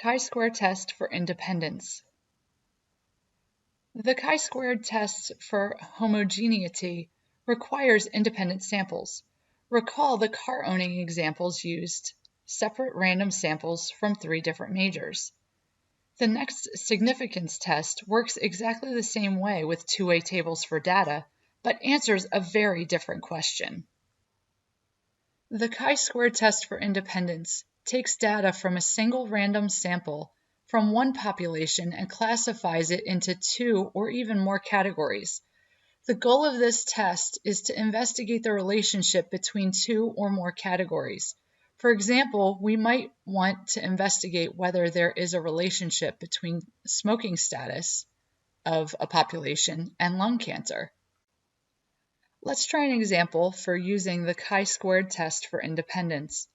Chi-square test for independence. The chi-squared test for homogeneity requires independent samples. Recall the car-owning examples used separate random samples from 3 different majors. The next significance test works exactly the same way with two-way tables for data, but answers a very different question. The chi-squared test for independence takes data from a single random sample from one population and classifies it into 2 or even more categories. The goal of this test is to investigate the relationship between 2 or more categories. For example, we might want to investigate whether there is a relationship between smoking status of a population and lung cancer. Let's try an example for using the chi-squared test for independence.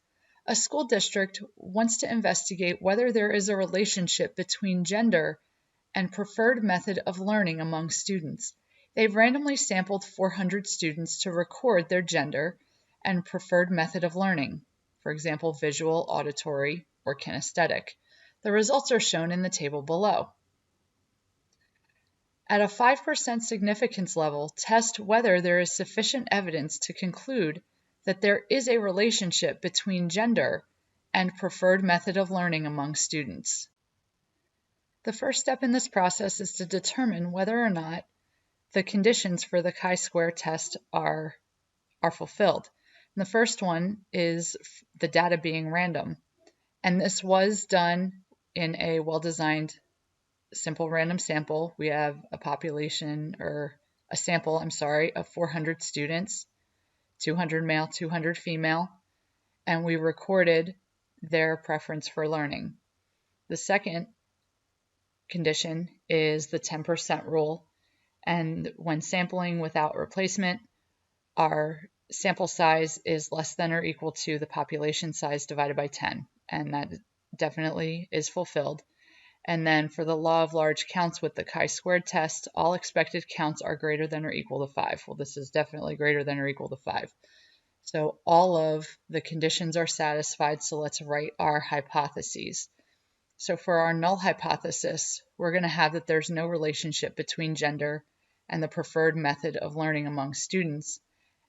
A school district wants to investigate whether there is a relationship between gender and preferred method of learning among students. They've randomly sampled 400 students to record their gender and preferred method of learning, for example, visual, auditory, or kinesthetic. The results are shown in the table below. At a 5% significance level, test whether there is sufficient evidence to conclude that there is a relationship between gender and preferred method of learning among students. The first step in this process is to determine whether or not the conditions for the chi-square test are fulfilled. And the first one is the data being random. And this was done in a well-designed simple random sample. We have a sample of 400 students, 200 male, 200 female, and we recorded their preference for learning. The second condition is the 10% rule, and when sampling without replacement, our sample size is less than or equal to the population size divided by 10, and that definitely is fulfilled. And then for the law of large counts with the chi-squared test, all expected counts are greater than or equal to 5. Well, this is definitely greater than or equal to 5. So all of the conditions are satisfied, so let's write our hypotheses. So for our null hypothesis, we're going to have that there's no relationship between gender and the preferred method of learning among students,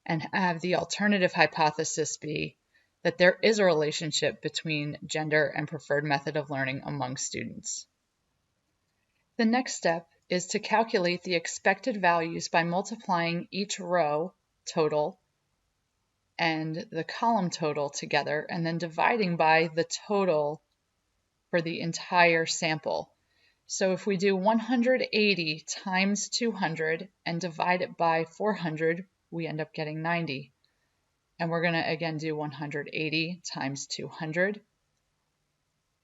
and have the alternative hypothesis be that there is a relationship between gender and preferred method of learning among students. The next step is to calculate the expected values by multiplying each row total and the column total together, and then dividing by the total for the entire sample. So if we do 180 times 200 and divide it by 400, we end up getting 90. And we're going to again do 180 times 200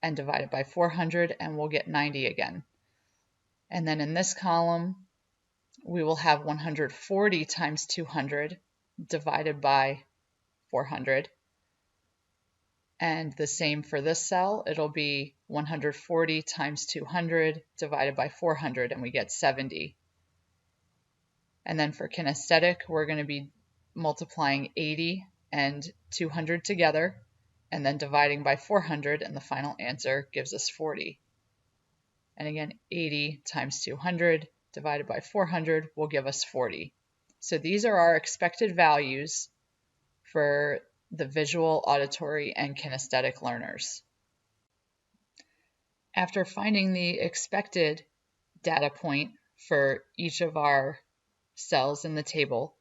and divide it by 400, and we'll get 90 again. And then in this column, we will have 140 times 200 divided by 400. And the same for this cell, it'll be 140 times 200 divided by 400, and we get 70. And then for kinesthetic, we're going to be multiplying 80 and 200 together, and then dividing by 400, and the final answer gives us 40. And again, 80 times 200 divided by 400 will give us 40. So these are our expected values for the visual, auditory, and kinesthetic learners. After finding the expected data point for each of our cells in the table,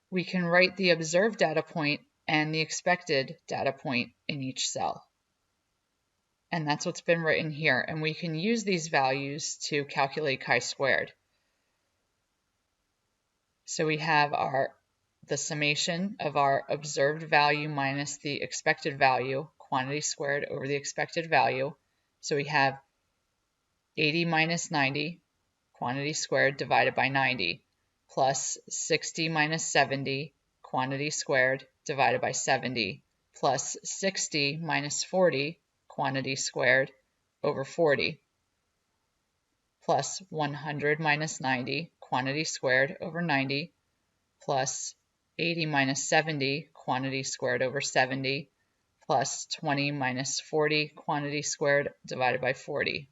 we can write the observed data point and the expected data point in each cell. And that's what's been written here. And we can use these values to calculate chi-squared. So we have the summation of our observed value minus the expected value, quantity squared over the expected value. So we have 80 minus 90, quantity squared divided by 90, plus 60 minus 70, quantity squared divided by 70, plus 60 minus 40, quantity squared over 40, plus 100 minus 90, quantity squared over 90, plus 80 minus 70, quantity squared over 70, plus 20 minus 40, quantity squared divided by 40.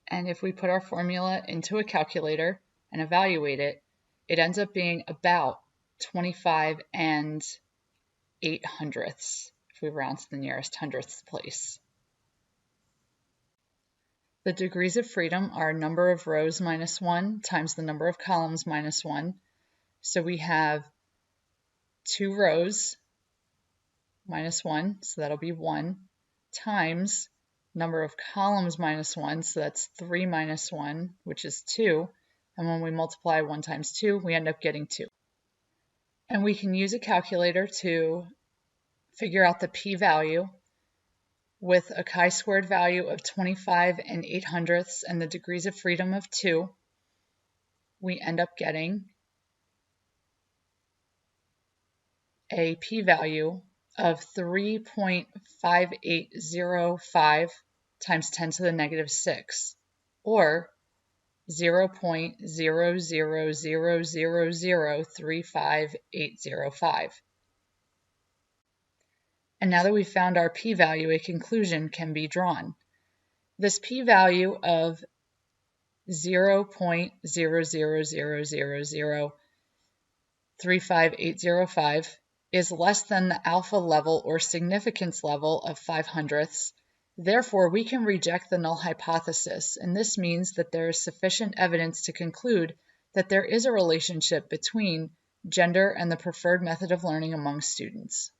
And if we put our formula into a calculator and evaluate it, it ends up being about 25 and 8/100ths if we round to the nearest hundredths place. The degrees of freedom are number of rows minus 1 times the number of columns minus 1. So we have 2 rows minus 1, so that'll be 1, times number of columns minus 1, so that's 3 minus 1, which is 2. And when we multiply 1 times 2, we end up getting 2. And we can use a calculator to figure out the p-value. With a chi-squared value of 25 and 8/100ths and the degrees of freedom of 2, we end up getting a p-value of 3.5805 times 10 to the negative 6, or 0.0000035,805. And now that we've found our p-value, a conclusion can be drawn. This p-value of 0.0000035,805 is less than the alpha level or significance level of 5/100ths. Therefore, we can reject the null hypothesis, and this means that there is sufficient evidence to conclude that there is a relationship between gender and the preferred method of learning among students.